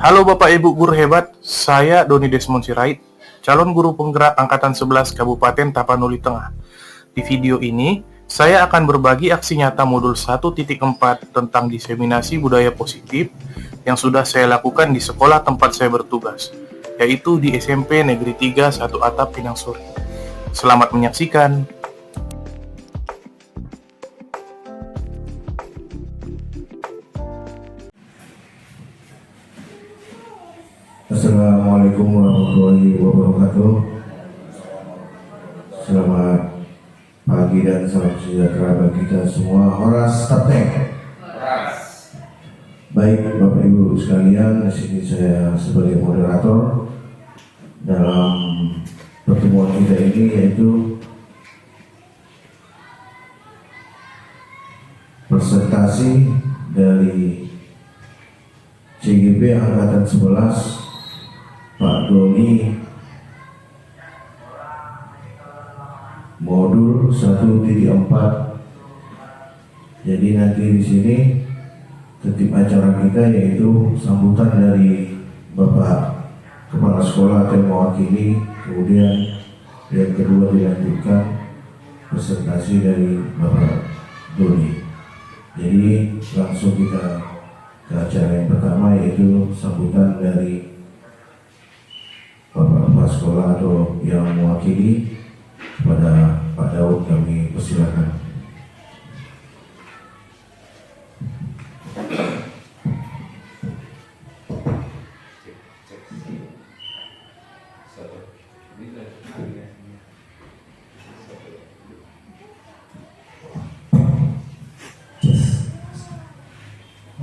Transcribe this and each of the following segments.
Halo Bapak Ibu guru hebat, saya Doni Desmond Sirait, calon guru penggerak Angkatan 11 Kabupaten Tapanuli Tengah. Di video ini, saya akan berbagi aksi nyata modul 1.4 tentang diseminasi budaya positif yang sudah saya lakukan di sekolah tempat saya bertugas, yaitu di SMP Negeri 3 1 Atap Pinang Suri. Selamat menyaksikan. Assalamualaikum warahmatullahi wabarakatuh. Selamat pagi dan salam sejahtera bagi kita semua. Horas Taptek. Baik Bapak Ibu sekalian, di sini saya sebagai moderator dalam pertemuan kita ini, yaitu presentasi dari CGP Angkatan 11 Pak Doni, modul 1.4. Jadi nanti di sini tertib acara kita yaitu sambutan dari Bapak Kepala Sekolah atau mewakili, kemudian yang kedua dilanjutkan presentasi dari Bapak Doni. Jadi langsung kita ke acara yang pertama, yaitu sambutan dari Bapak Kepala Sekolah atau yang mewakili. Kepada Pak Daud kami persilakan.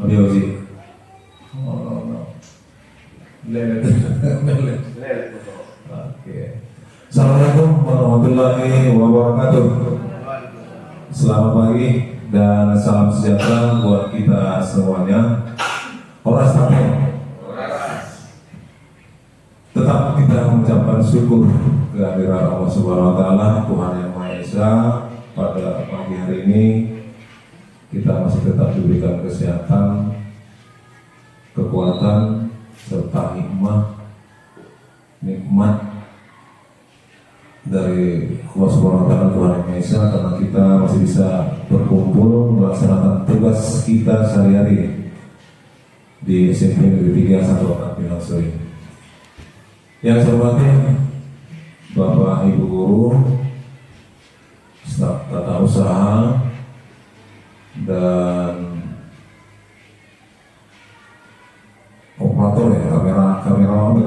Audio sih. Oke. Assalamualaikum warahmatullahi wabarakatuh. Selamat pagi dan salam sejahtera buat kita semuanya. Horas Taptek. Tetap kita mengucapkan syukur kehadiran Allah Subhanahu wa Ta'ala, Tuhan Yang Maha Esa. Pada pagi hari ini kita masih tetap diberikan kesehatan, kekuatan, serta nikmat dari Allah Subhanahu wa Ta'ala, Tuhan Yang Maha Esa, karena kita masih bisa berkumpul melaksanakan tugas kita sehari-hari di SMP Negeri 3 1 Atap Pinang Suri. Yang saya hormati Bapak Ibu guru, staf tata usaha, dan operator ya, kamerawan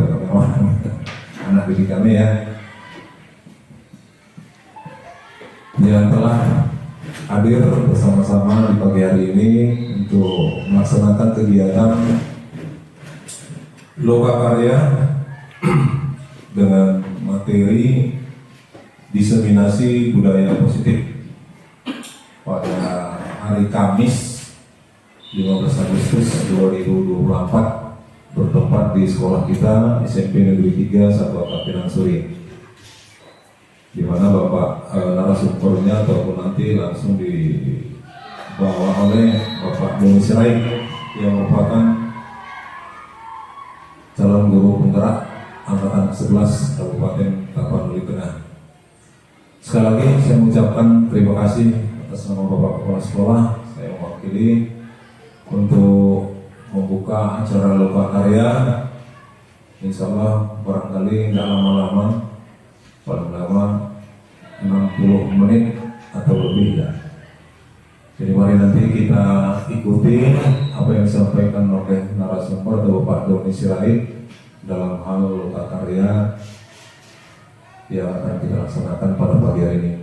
anak didik kami ya, yang telah hadir bersama-sama di pagi hari ini untuk melaksanakan kegiatan lokakarya dengan materi diseminasi budaya positif pada hari Kamis 15 Agustus 2024 bertempat di sekolah kita SMP Negeri 3 1 Atap Pinang Suri, di mana Bapak narasumbernya ataupun nanti langsung dibawa oleh Bapak Doni Sirait yang merupakan calon guru penggerak Angkatan 11 Kabupaten Tapanuli Tengah. Sekali lagi saya mengucapkan terima kasih atas nama Bapak Kepala Sekolah, saya mewakili untuk membuka acara lokakarya. Insya Allah barangkali tidak lama-lama, paling lama 60 menit atau lebih ya. Jadi mari nanti kita ikuti apa yang disampaikan oleh narasumber atau Bapak Doni Sirait dalam hal lokakarya yang akan kita laksanakan pada pagi hari ini.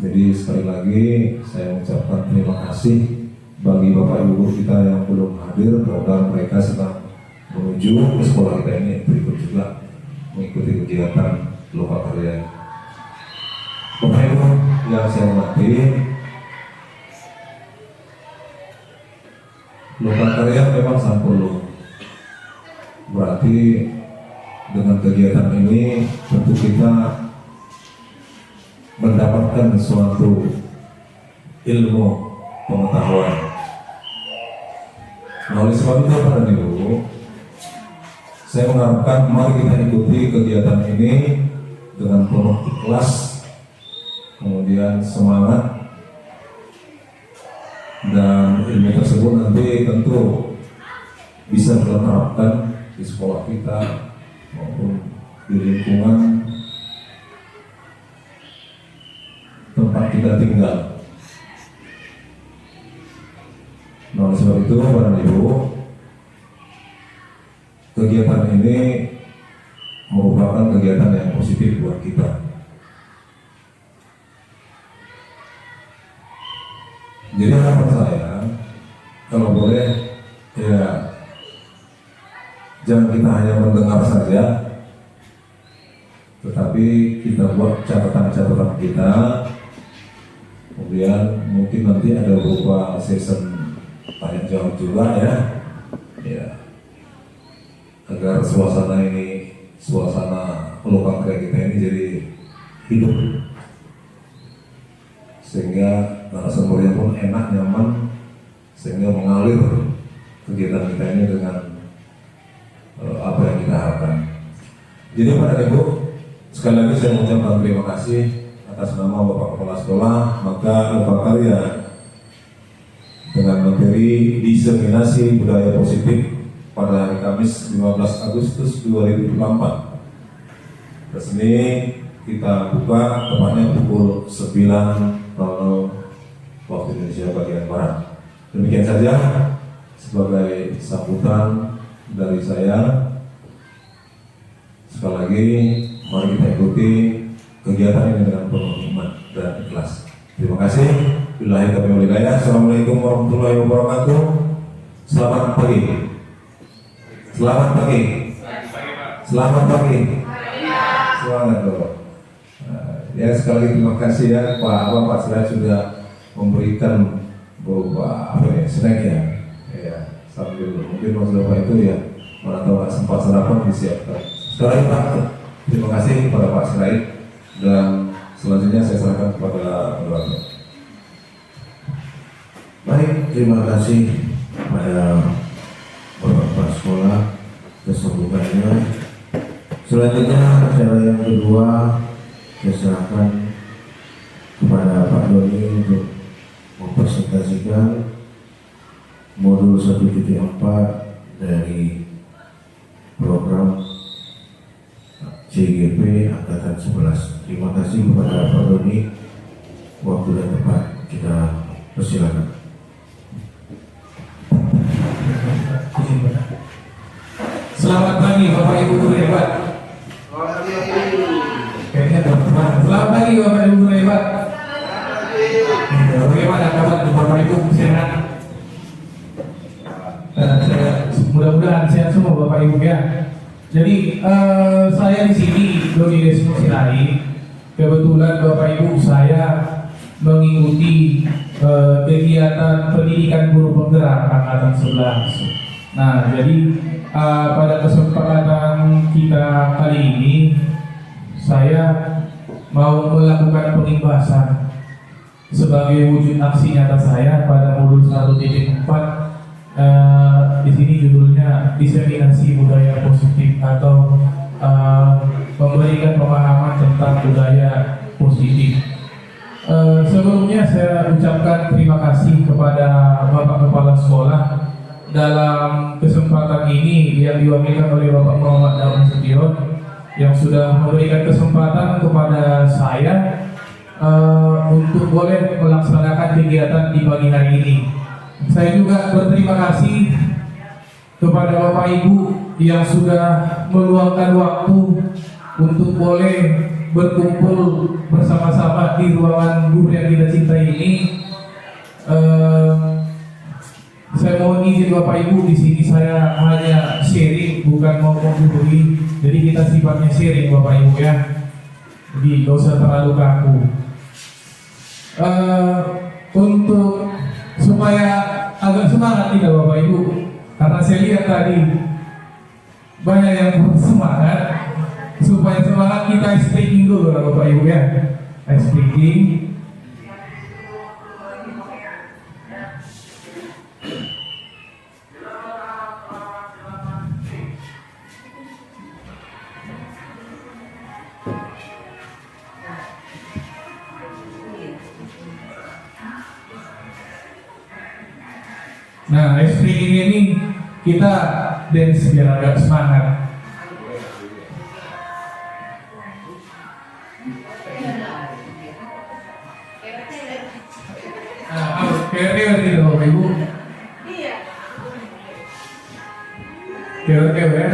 Jadi sekali lagi saya mengucapkan terima kasih bagi Bapak Ibu guru kita yang belum hadir, mudah-mudahan mereka sedang menuju ke sekolah kita ini berikut juga mengikuti kegiatan lokakarya. Bapak Ibu yang saya hormati, lokakarya memang sampul. Berarti dengan kegiatan ini tentu kita mendapatkan suatu ilmu pengetahuan. Nah, oleh sebab itu Bapak dan Ibu, Saya mengharapkan mari kita ikuti kegiatan ini dengan penuh ikhlas, kemudian semangat, dan ilmu tersebut nanti tentu bisa kita terapkan di sekolah kita maupun di lingkungan tempat kita tinggal. Nah, oleh sebab itu, Bapak Ibu, kegiatan ini merupakan kegiatan yang positif buat kita. Jadi harapan saya, kalau boleh, ya jangan kita hanya mendengar saja, tetapi kita buat catatan-catatan kita. Kemudian mungkin nanti ada beberapa season tanya jawab juga ya, agar suasana peluang kerja kita ini jadi hidup, sehingga narasumbernya pun enak, nyaman, sehingga mengalir kegiatan kita ini dengan apa yang kita harapkan. Jadi Bapak Ibu, sekali lagi saya mengucapkan terima kasih atas nama Bapak Kepala Sekolah. Maka Bapak Karya dengan materi diseminasi budaya positif pada hari Kamis 15 Agustus 2024 resmi kita buka tepatnya pukul 9.00 waktu Indonesia bagian Barat. Demikian saja sebagai sambutan dari saya. Sekali lagi, mari kita ikuti kegiatan ini dengan penuh hikmat dan ikhlas. Terima kasih. Billahi taufiq wal hidayah. Assalamualaikum warahmatullahi wabarakatuh. Selamat pagi. Selamat pagi. Selamat pagi. Semangat dulu. Ya, sekali lagi terima kasih ya Pak Selain sudah memberikan beberapa snack ya. Sambil mungkin maksud Bapak itu ya, mana tahu sempat sarapan disiapkan. Sekali lagi Pak, terima kasih kepada Pak Selain, dan selanjutnya saya serahkan kepada Bapak. Baik, terima kasih pada Bapak Kepala Sekolah kesambutannya. Selanjutnya acara yang kedua saya serahkan kepada Pak Doni untuk mempresentasikan modul 1.4 dari program CGP Angkatan 11. Terima kasih kepada Pak Doni. Waktu dan tempat kita persilakan. Selamat pagi Bapak Ibu guru hebat. Selamat pagi Bapak Ibu guru hebat. Bagaimana kabar Bapak Ibu, sehat? Mudah-mudahan sehat semua Bapak Ibu ya. Jadi saya di sini Doni Desmond Sirait. Kebetulan Bapak Ibu saya mengikuti kegiatan pendidikan guru penggerak angkatan 11. Nah, jadi pada kesempatan kita kali ini saya mau melakukan pengimbasan sebagai wujud aksi nyata saya pada modul 1.4. Di sini judulnya diseminasi budaya positif atau memberikan pemahaman tentang budaya positif. Sebelumnya saya ucapkan terima kasih kepada Bapak Kepala Sekolah dalam kesempatan ini yang diwakilkan oleh Bapak Muhammad Daun Sution yang sudah memberikan kesempatan kepada saya untuk boleh melaksanakan kegiatan di pagi hari ini. Saya juga berterima kasih kepada Bapak Ibu yang sudah meluangkan waktu untuk boleh berkumpul bersama-sama di ruangan guru yang kita cintai ini. Saya mohon izin Bapak Ibu, di sini saya hanya sharing, bukan mau menggurui. Jadi kita sifatnya sharing Bapak Ibu ya. Jadi gak usah terlalu kaku. Untuk supaya agak semangat kita Bapak Ibu, karena saya lihat tadi banyak yang semangat. Supaya semangat kita speaking dulu lah Bapak Ibu ya. Speaking. Nah, ice breaking ini kita dance biar agak semangat. Nah, kewer gitu Bapak Ibu. Kewer.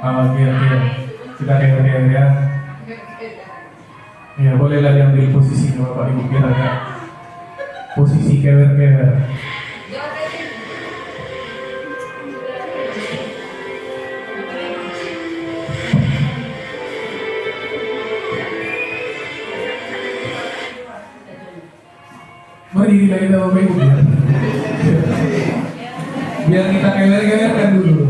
Oke. Kita kewer ya. Ya, bolehlah diambil posisi Bapak Ibu biar agak posisi kewer. Mari kita Bapak Ibu biar kita kewer-kewerkan dulu.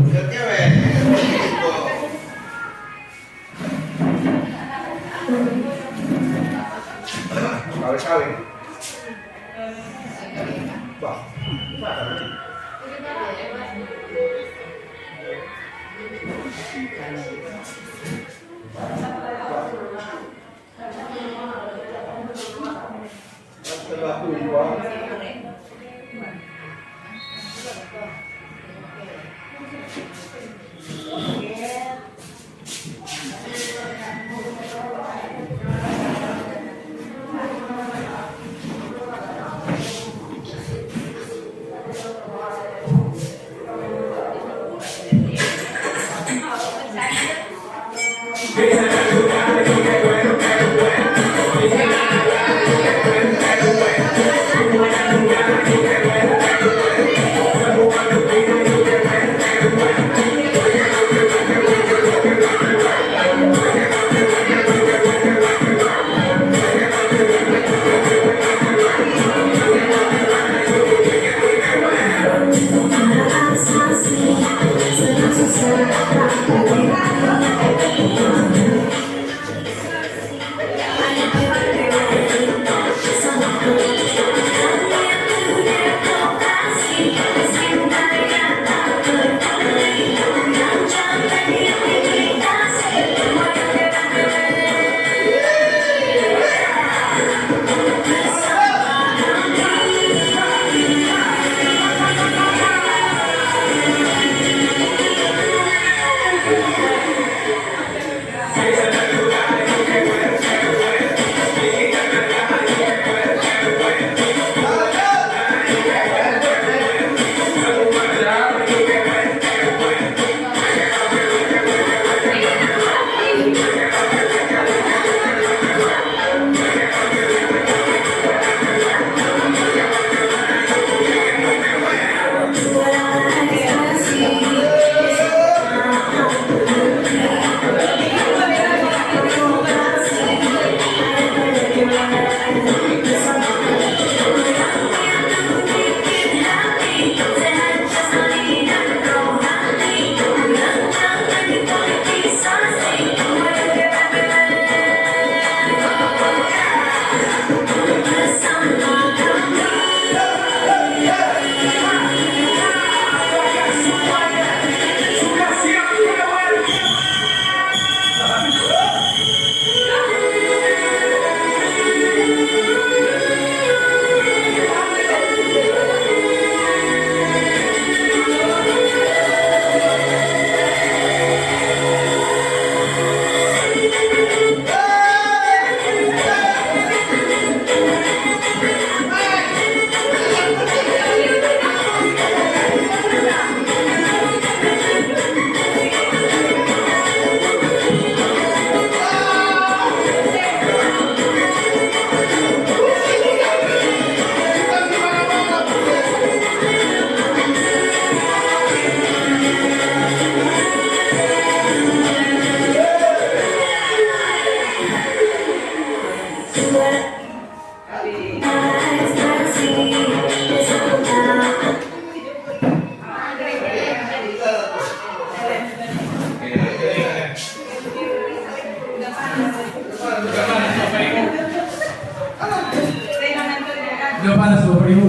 Udah panas Bapak Ibu?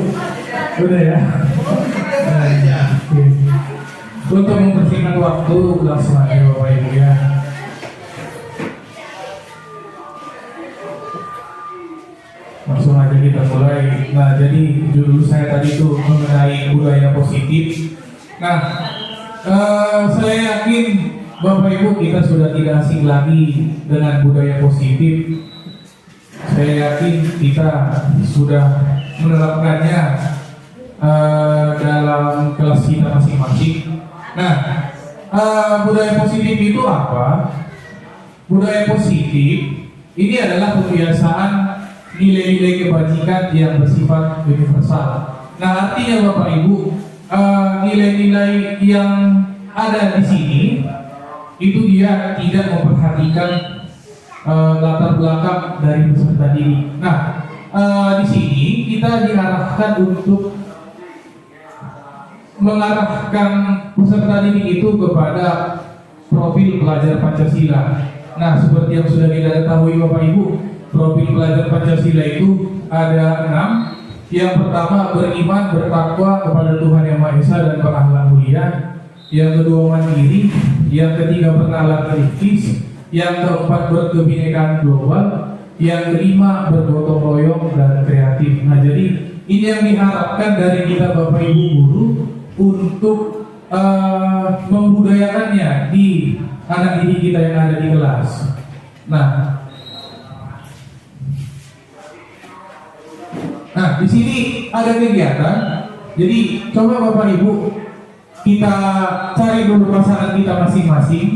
Udah ya? Oke. Untuk mempersingkat waktu, langsung aja Bapak Ibu ya. Langsung aja mari kita mulai. Nah, jadi judul saya tadi itu mengenai budaya positif. Nah, saya yakin Bapak Ibu kita sudah tidak asing lagi dengan budaya positif. Saya yakin kita sudah menerapkannya dalam kelas kita masing-masing. Nah, budaya positif itu apa? Budaya positif ini adalah kebiasaan nilai-nilai kebajikan yang bersifat universal. Nah, artinya Bapak Ibu, nilai-nilai yang ada di sini itu dia tidak memperhatikan latar belakang dari peserta didik. Nah, di sini kita diarahkan untuk mengarahkan peserta didik itu kepada profil pelajar Pancasila. Nah, seperti yang sudah kita ketahui Bapak Ibu, profil pelajar Pancasila itu ada 6. Yang pertama, beriman, bertakwa kepada Tuhan Yang Maha Esa dan berakhlak mulia. Yang kedua, mandiri. Yang ketiga, bernalar kritis. Yang keempat, berkebinekaan global. Yang kelima, bergotong royong dan kreatif. Nah, jadi ini yang diharapkan dari kita Bapak Ibu guru untuk membudayakannya di anak didik kita yang ada di kelas. Nah, di sini ada kegiatan. Jadi coba Bapak Ibu kita cari dulu pasangan kita masing-masing.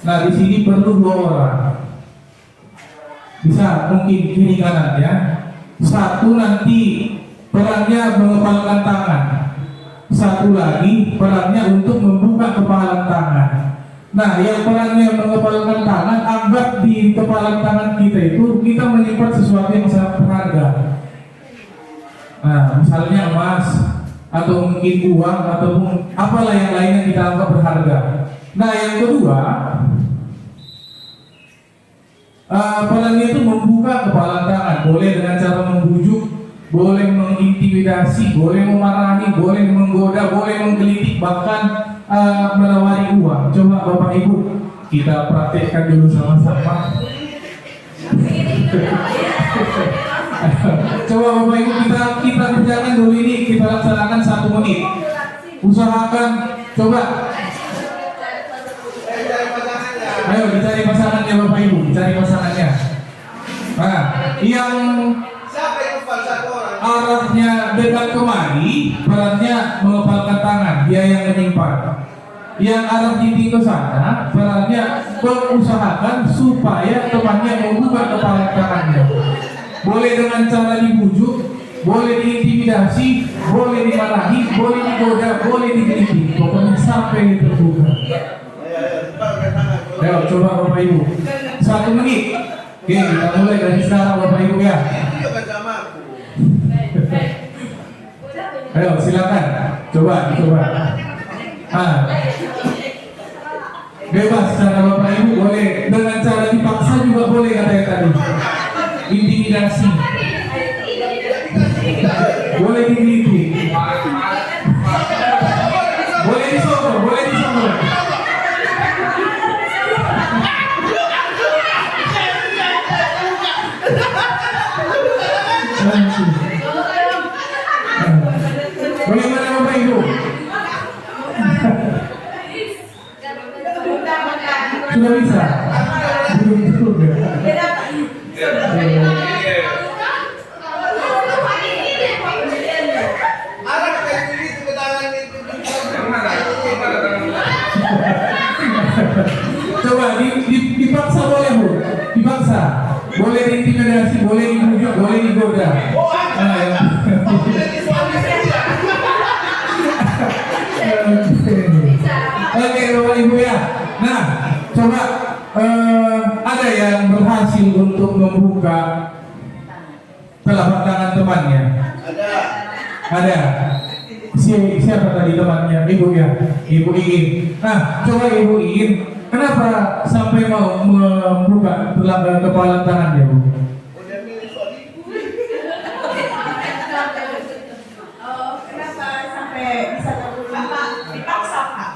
Nah, di sini perlu 2 orang. Bisa mungkin kiri kanan ya. Satu nanti perannya mengepalkan tangan. Satu lagi perannya untuk membuka kepalan tangan. Nah, yang perannya mengepalkan tangan, anggap di kepalan tangan kita itu kita menyimpan sesuatu yang sangat berharga. Nah, misalnya emas, atau mungkin uang, ataupun apalah yang lain yang kita anggap berharga. Nah, yang kedua, perannya itu membuka kepalan tangan. Boleh dengan cara membujuk, boleh mengintimidasi, boleh memarahi, boleh menggoda, boleh menggelitik, bahkan menawari uang. Coba Bapak Ibu kita praktekkan dulu sama-sama. Coba Bapak Ibu kita kerjakan dulu ini, kita laksanakan 1 menit. Usahakan, coba. Ayo dicari pasangannya Bapak Ibu, dicari pasangannya. Nah, yang arahnya dekat kemari, perannya mengepalkan tangan, dia yang menyimpan. Yang arah titik ke sana, perannya mengusahakan supaya temannya membuka kepala tangannya. Boleh dengan cara dibujuk, boleh diintimidasi, boleh dimarahi, boleh digoda, boleh digelitik, pokoknya sampai terbuka. Ayo coba Bapak Ibu 1 menit. Oke, kita mulai dari sekarang Bapak Ibu ya. Ayo silakan, coba. Bebas cara Bapak Ibu, boleh dengan cara dipaksa juga boleh katanya tadi. Intimidasi, boleh digelitik, boleh disogok, Bagaimana Bapak Ibu? Sudah bisa? Belum juga. Coba dipaksa boleh Bu? Dipaksa. Boleh diintimidasi, boleh dibujuk, boleh digoda. Oke Bapak Ibu ya. Nah, coba ada yang berhasil untuk membuka telapak tangan temannya? Ada. Siapa tadi temannya? Ibu ya. Ibu Iin. Nah, coba Ibu Iin, kenapa sampai mau membuka telapak kepala tangannya Bu? Kenapa sampai bisa terbuka? Dipaksa Pak.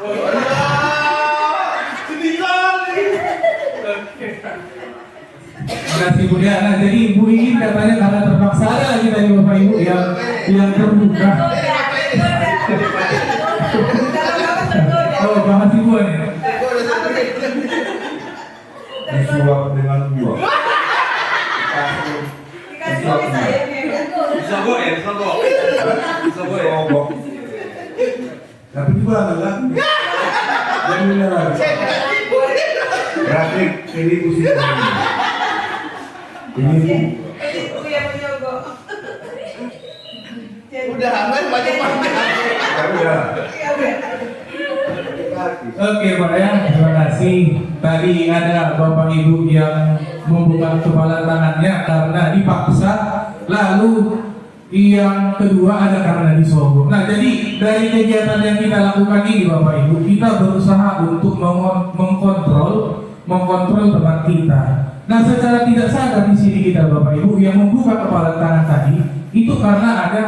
kasih Bu ya. Nah, jadi Ibu ingin katanya karena terpaksa ada lagi tadi Bapak Ibu yang terbuka. Oh, bahas Ibu nih. Disuap dengan uang. Dikasih ke saya nih. Sogok. Tapi juga enggak. Yang benar. Grafik ini musik. Ini Ibu yang menyogok. Udah aman banyak-banyak. ya. Oke Pak ya, terima kasih. Tadi ada Bapak Ibu yang membuka kepala tangannya karena dipaksa. Lalu yang kedua ada karena disogok. Nah, jadi dari kegiatan yang kita lakukan ini Bapak Ibu, kita berusaha untuk mengkontrol teman kita. Nah, secara tidak sadar di sini kita Bapak Ibu yang membuka kepala tangan tadi itu karena ada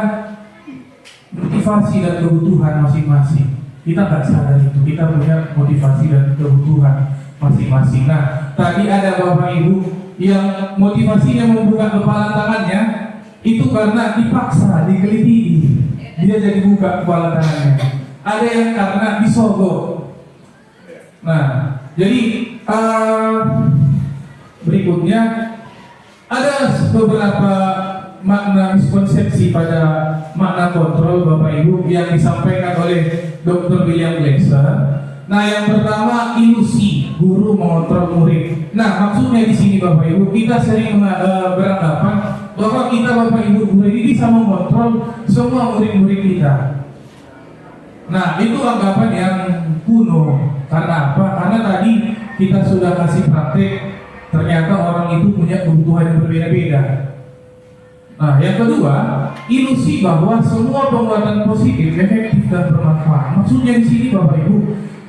motivasi dan kebutuhan masing-masing. Kita nggak sadar itu, kita punya motivasi dan kebutuhan masing-masing. Nah, tadi ada Bapak Ibu yang motivasinya membuka kepala tangannya itu karena dipaksa, digelitigi, dia jadi buka kepala tangannya. Ada yang karena disogok. Nah, jadi berikutnya ada beberapa makna miskonsepsi pada makna kontrol Bapak Ibu yang disampaikan oleh Dr. William Glasser. Nah, yang pertama ilusi guru mengontrol murid. Nah, maksudnya di sini Bapak Ibu kita sering beranggapan bahwa kita Bapak Ibu guru ini bisa mengontrol semua murid-murid kita. Nah, itu anggapan yang kuno. Karena apa? Karena tadi kita sudah kasih praktek, ternyata orang itu punya kebutuhan yang berbeda-beda. Nah, yang kedua, ilusi bahwa semua penguatan positif efektif dan bermanfaat. Maksudnya di sini Bapak Ibu,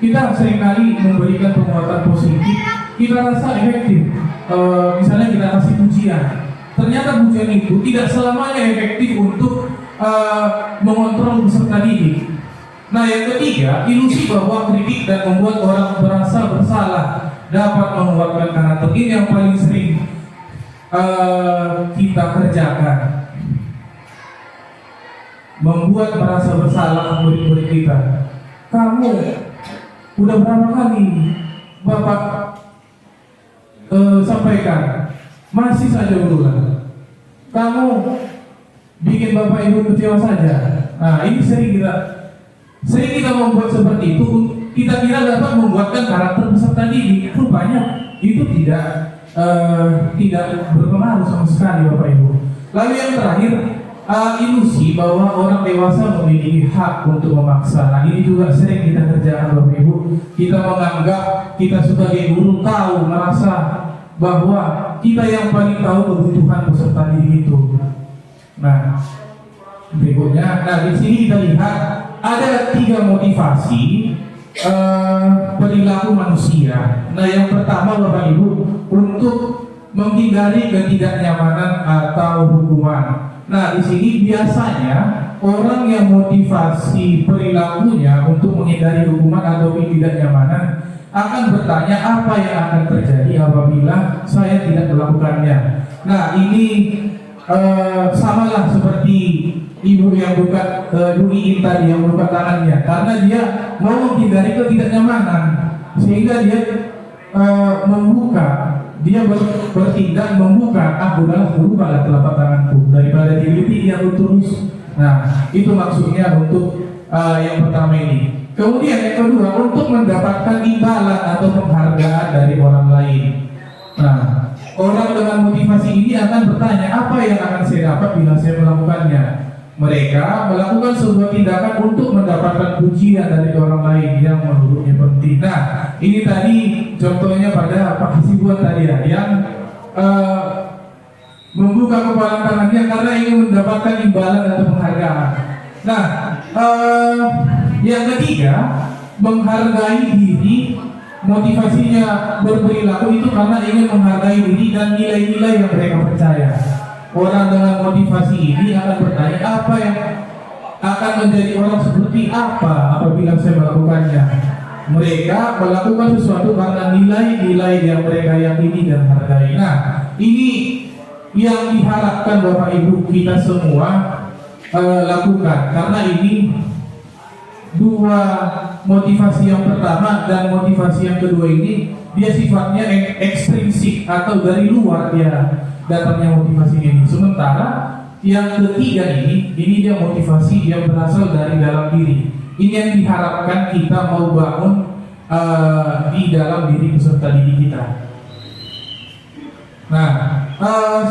kita seringkali memberikan penguatan positif, kita rasa efektif. Misalnya kita kasih pujian, ternyata pujian itu tidak selamanya efektif untuk mengontrol peserta didik. Nah, yang ketiga, ilusi bahwa kritik dan membuat orang merasa bersalah dapat menguatkan karakter. Ini yang paling sering kita kerjakan, membuat merasa bersalah murid-murid kita. Kamu udah berapa kali Bapak sampaikan masih saja berulang. Kamu bikin Bapak Ibu kecewa saja. Nah, ini sering kita membuat seperti itu. Kita kira dapat membuatkan karakter peserta didik. Rupanya itu tidak berpengaruh sama sekali Bapak Ibu. Lalu yang terakhir, ilusi bahwa orang dewasa memiliki hak untuk memaksa. Nah, ini juga sering kita kerjakan Bapak Ibu. Kita menganggap kita sebagai guru tahu, merasa bahwa kita yang paling tahu kebutuhan peserta didik itu. Nah, berikutnya, di sini kita lihat ada 3 motivasi perilaku manusia. Nah, yang pertama Bapak Ibu, untuk menghindari ketidaknyamanan atau hukuman. Nah, di sini biasanya orang yang motivasi perilakunya untuk menghindari hukuman atau ketidaknyamanan akan bertanya apa yang akan terjadi apabila saya tidak melakukannya. Nah, ini samalah seperti ibu yang buka Dwi tadi yang buka tangannya, karena dia mau menghindari ketidaknyamanan, sehingga dia bertindak membuka. Udahlah bukalah telapak tanganku daripada diliti yang terus. Nah, itu maksudnya untuk yang pertama ini. Kemudian yang kedua, untuk mendapatkan imbalan atau penghargaan dari orang lain. Nah, orang dengan motivasi ini akan bertanya, apa yang akan saya dapat bila saya melakukannya? Mereka melakukan sebuah tindakan untuk mendapatkan pujian dari orang lain yang menurutnya penting. Nah, ini tadi contohnya pada Pak Hasibuan tadi ya, yang membuka kepala tangannya karena ingin mendapatkan imbalan atau penghargaan. Nah, yang ketiga, menghargai diri. Motivasinya berperilaku itu karena ingin menghargai diri dan nilai-nilai yang mereka percaya. Orang dengan motivasi ini akan bertanya, apa yang akan menjadi orang seperti apa apabila saya melakukannya. mereka melakukan sesuatu karena nilai-nilai yang mereka yakini dan hargai. Nah, ini yang diharapkan Bapak Ibu kita semua lakukan, karena ini dua motivasi yang pertama dan motivasi yang kedua ini dia sifatnya ekstrinsik atau dari luar dia datangnya motivasi ini. Sementara yang ketiga ini dia motivasi yang berasal dari dalam diri. Ini yang diharapkan kita mau bangun di dalam diri peserta didik kita. Nah,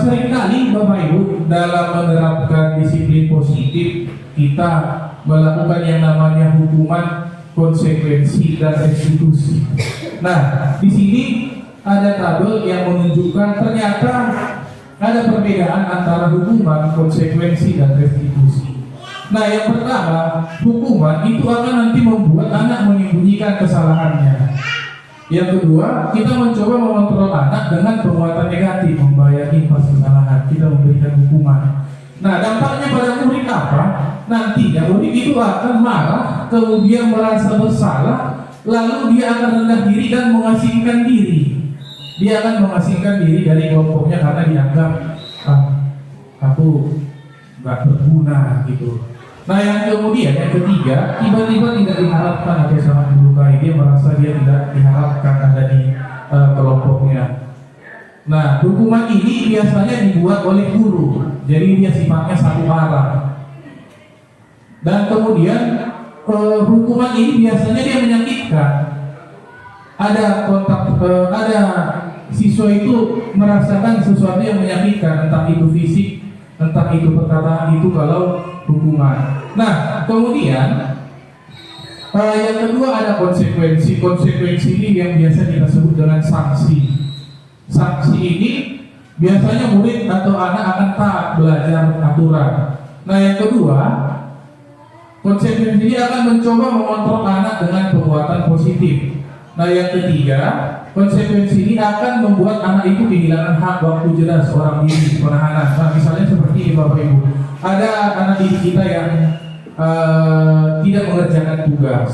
seringkali Bapak Ibu dalam menerapkan disiplin positif kita melakukan yang namanya hukuman, konsekuensi, dan restitusi. Nah, di sini ada tabel yang menunjukkan ternyata ada perbedaan antara hukuman, konsekuensi, dan restitusi. Nah, yang pertama, hukuman itu akan nanti membuat anak menyembunyikan kesalahannya. Yang kedua, kita mencoba mengontrol anak dengan perbuatan negatif, membayangin pas kesalahan, kita memberikan hukuman. Nah, dampaknya pada murid apa? Nantinya murid itu akan marah, kemudian merasa bersalah, lalu dia akan rendah diri dan mengasingkan diri. Dia akan mengasingkan diri dari kelompoknya karena dianggap aku nggak berguna gitu. Nah, yang kemudian yang ketiga, tiba-tiba tidak diharapkan atau sangat melukai, dia merasa dia tidak diharapkan ada di kelompoknya. Nah, hukuman ini biasanya dibuat oleh guru, jadi dia sifatnya satu arah. Dan kemudian hukuman ini biasanya dia menyakitkan. Ada ada siswa itu merasakan sesuatu yang menyakitkan, entah itu fisik, entah itu perkataan, itu kalau hukuman. Nah, kemudian yang kedua ada konsekuensi. Konsekuensi ini yang biasa kita sebut dengan sanksi. Sanksi ini biasanya murid atau anak akan taat belajar aturan. Nah, yang kedua, konsekuensi ini akan mencoba mengontrol anak dengan perbuatan positif. Nah, yang ketiga, konsekuensi ini akan membuat anak itu kehilangan hak waktu jeda seorang diri, penahanan. Nah, misalnya seperti ini Bapak Ibu, ada anak didik kita yang tidak mengerjakan tugas.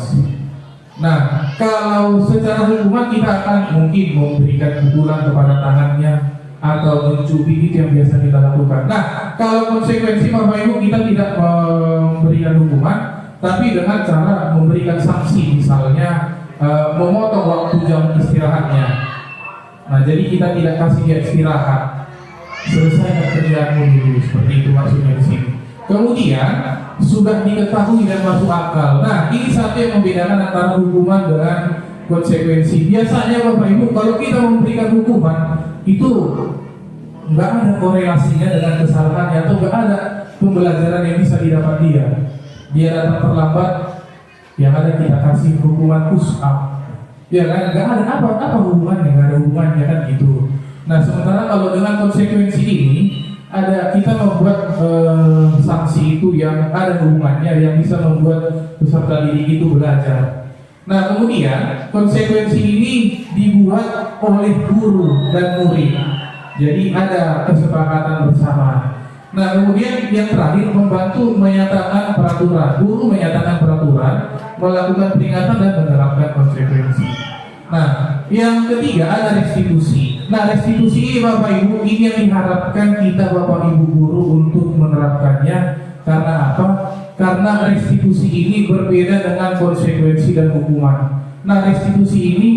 Nah, kalau secara hukuman kita akan mungkin memberikan pukulan kepada tangannya atau mencubit, itu yang biasa kita lakukan. Nah, kalau konsekuensi Bapak Ibu kita tidak memberikan hukuman, tapi dengan cara memberikan sanksi, misalnya memotong waktu jam istirahatnya. Nah, jadi kita tidak kasih dia istirahat, selesai kerjaanmu dulu, seperti itu maksudnya di sini. Kemudian sudah diketahui dan masuk akal. Nah, ini satu yang membedakan antara hukuman dengan konsekuensi. Biasanya Bapak Ibu kalau kita memberikan hukuman itu nggak ada korelasinya dengan kesalahannya atau nggak ada pembelajaran yang bisa didapat dia. Dia datang terlambat, yang ada kita kasih hukuman push up. Ya kan, nggak ada apa hubungannya, nggak ada hubungannya kan gitu. Nah, sementara kalau dengan konsekuensi ini ada kita membuat sanksi itu yang ada hubungannya, yang bisa membuat peserta didik itu belajar. Nah, kemudian konsekuensi ini dibuat oleh guru dan murid. Jadi ada kesepakatan bersama. Nah, kemudian yang terakhir membantu menyatakan peraturan. Guru menyatakan peraturan, melakukan peringatan dan menerapkan konsekuensi. Nah, yang ketiga ada restitusi. Nah, restitusi ini Bapak Ibu, ini yang diharapkan kita Bapak Ibu guru untuk menerapkannya. Karena apa? Karena restitusi ini berbeda dengan konsekuensi dan hukuman. Nah, restitusi ini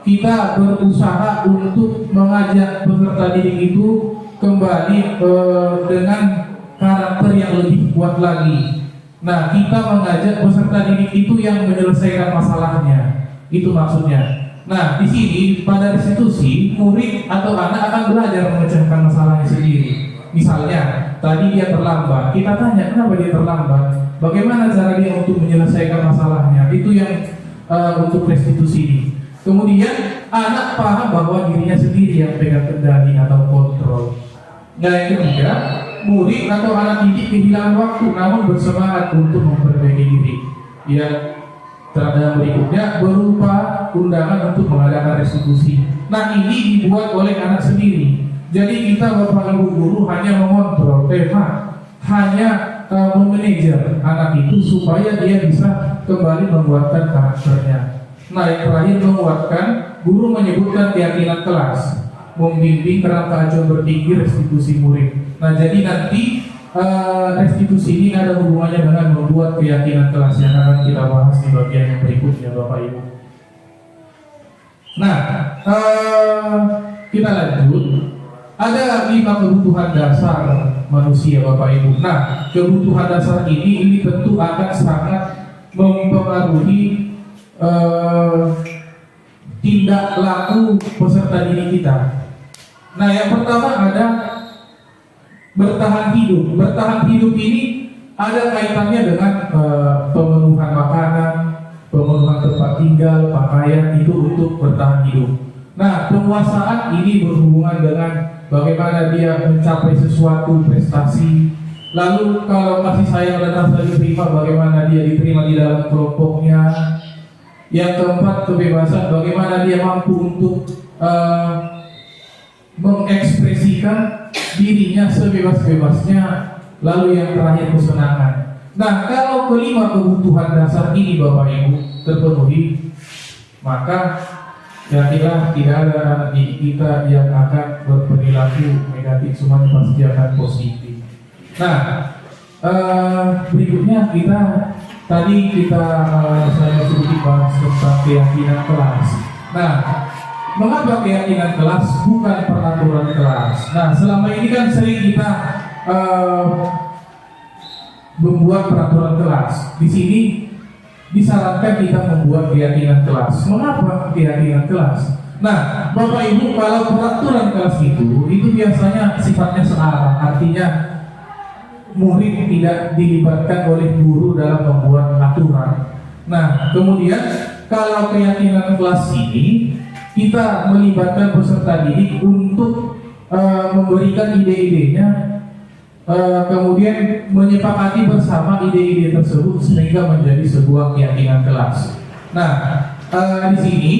kita berusaha untuk mengajak peserta didik itu kembali dengan karakter yang lebih kuat lagi. Nah, kita mengajak peserta didik itu yang menyelesaikan masalahnya. Itu maksudnya. Nah, di sini pada restitusi, murid atau anak akan belajar memecahkan masalahnya sendiri. Misalnya, tadi dia terlambat, kita tanya kenapa dia terlambat, bagaimana cara dia untuk menyelesaikan masalahnya. Itu yang untuk restitusi ini. Kemudian anak paham bahwa dirinya sendiri yang pegang kendali atau kontrol. Nah, yang ketiga, murid atau anak didik kehilangan waktu namun bersemangat untuk memperbaiki diri. Yang berikutnya berupa undangan untuk mengadakan restitusi. Nah, ini dibuat oleh anak sendiri. Jadi kita Bapak Ibu guru hanya mengontrol hanya memanajer anak itu supaya dia bisa kembali membuatkan karakternya. Nah, yang terakhir menguatkan, guru menyebutkan keyakinan kelas, membimbing kerangka acuan berpikir restitusi murid. Nah, jadi nanti restitusi ini ada hubungannya dengan membuat keyakinan kelas yang akan kita bahas di bagian yang berikutnya, Bapak Ibu. Nah, kita lanjut. Ada 5 kebutuhan dasar manusia, Bapak Ibu. Nah, kebutuhan dasar ini tentu akan sangat mempengaruhi tindak laku peserta didik kita. Nah, yang pertama ada bertahan hidup. Bertahan hidup ini ada kaitannya dengan pemenuhan makanan, pemenuhan tempat tinggal, pakaian, itu untuk bertahan hidup. Nah, penguasaan ini berhubungan dengan bagaimana dia mencapai sesuatu prestasi. Lalu kalau kasih sayang dan rasa diterima, bagaimana dia diterima di dalam kelompoknya. Yang keempat, kebebasan, bagaimana dia mampu untuk mengekspresikan dirinya sebebas-bebasnya. Lalu yang terakhir, kesenangan. Nah, kalau kelima kebutuhan dasar ini Bapak Ibu terpenuhi, maka yakinlah tidak ada anak didik kita yang akan berperilaku negatif, semuanya pasti akan positif. Nah, berikutnya saya sedikit bahas tentang keyakinan kelas. Nah, mengapa keyakinan kelas bukan peraturan kelas? Nah, selama ini kan sering kita membuat peraturan kelas. Di sini disarankan kita membuat keyakinan kelas. Mengapa keyakinan kelas? Nah, Bapak Ibu, kalau peraturan kelas itu biasanya sifatnya searah, artinya murid tidak dilibatkan oleh guru dalam membuat aturan. Nah, kemudian kalau keyakinan kelas ini kita melibatkan peserta didik untuk memberikan ide-idenya, kemudian menyepakati bersama ide-ide tersebut sehingga menjadi sebuah keyakinan kelas. Nah, di sini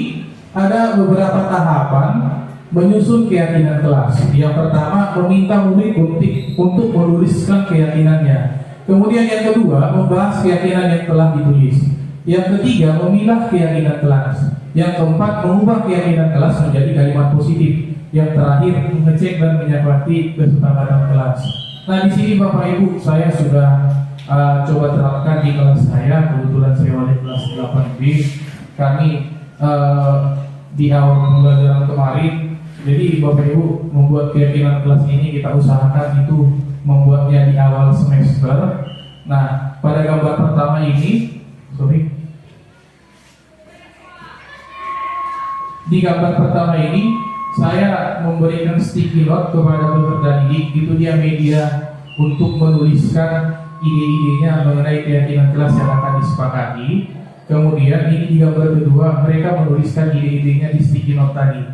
ada beberapa tahapan menyusun keyakinan kelas. Yang pertama, meminta murid untuk menuliskan keyakinannya. Kemudian yang kedua, membahas keyakinan yang telah ditulis. Yang ketiga, memilah keyakinan kelas. Yang keempat, mengubah keyakinan kelas menjadi kalimat positif. Yang terakhir, mengecek dan menyepakati kesepakatan kelas. Nah, di sini Bapak Ibu, saya sudah coba terapkan di kelas saya. Kebetulan saya wali kelas 8B. Kami di awal pembelajaran kemarin, jadi Bapak Ibu membuat keyakinan kelas ini kita usahakan itu membuatnya di awal semester. Nah, pada gambar pertama ini, di gambar pertama ini saya memberikan sticky note kepada peserta didik. Itu dia media untuk menuliskan ide-idenya mengenai keyakinan kelas yang akan disepakati. Kemudian ini di gambar kedua, mereka menuliskan ide-idenya di sticky note tadi.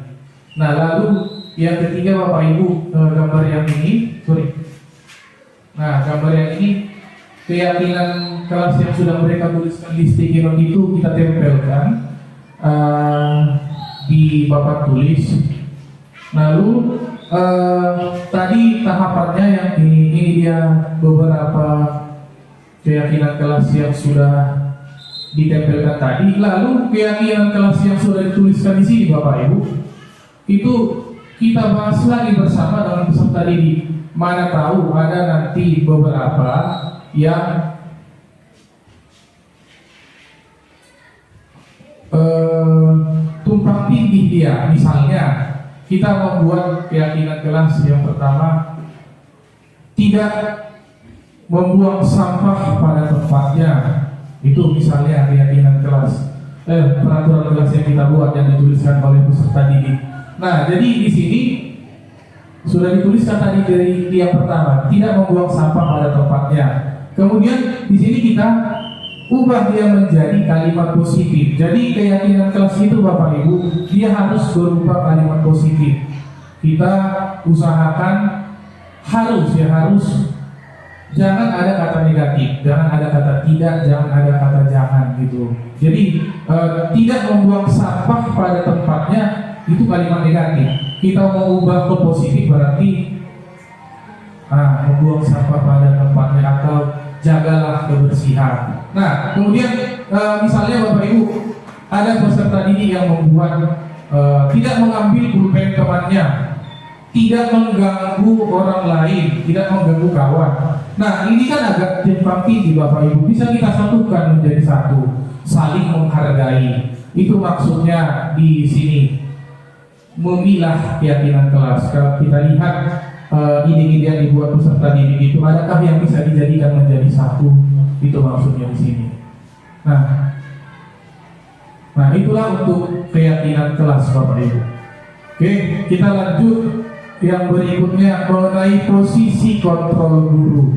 Nah, lalu yang ketiga Bapak Ibu, gambar yang ini, Nah, gambar yang ini keyakinan kelas yang sudah mereka tuliskan di sticky note itu kita tempelkan di papan tulis. Lalu tadi tahapannya yang ini dia beberapa keyakinan kelas yang sudah ditempelkan tadi. Lalu keyakinan kelas yang sudah dituliskan di sini Bapak Ibu, itu kita bahas lagi bersama dengan peserta didik. Mana tahu ada nanti beberapa yang tumpang tindih dia. Misalnya kita membuat keyakinan kelas yang pertama, tidak membuang sampah pada tempatnya. Itu misalnya keyakinan kelas, peraturan kelas yang kita buat yang dituliskan oleh peserta didik. Nah, jadi di sini sudah dituliskan tadi dari yang pertama, tidak membuang sampah pada tempatnya. Kemudian di sini kita ubah dia menjadi kalimat positif. Jadi keyakinan kelas itu Bapak Ibu, dia harus berupa kalimat positif. Kita usahakan harus jangan ada kata negatif, jangan ada kata tidak, jangan ada kata jangan gitu. Jadi tidak membuang sampah pada tempatnya itu kalimat negatif. Kita mau ubah ke positif berarti membuang sampah pada tempatnya atau jagalah kebersihan. Nah, kemudian misalnya Bapak Ibu ada peserta didik yang membuat tidak mengambil pulpen temannya, tidak mengganggu orang lain, tidak mengganggu kawan. Nah, ini kan agak timpang tindih Bapak Ibu. Bisa kita satukan menjadi satu, saling menghargai. Itu maksudnya di sini, memilah keyakinan kelas. Kalau kita lihat ide-ide yang dibuat peserta didik itu, adakah yang bisa dijadikan menjadi satu? Itu maksudnya di sini. Nah, itulah untuk keyakinan kelas Bapak Ibu. Oke, kita lanjut yang berikutnya mengenai posisi kontrol guru.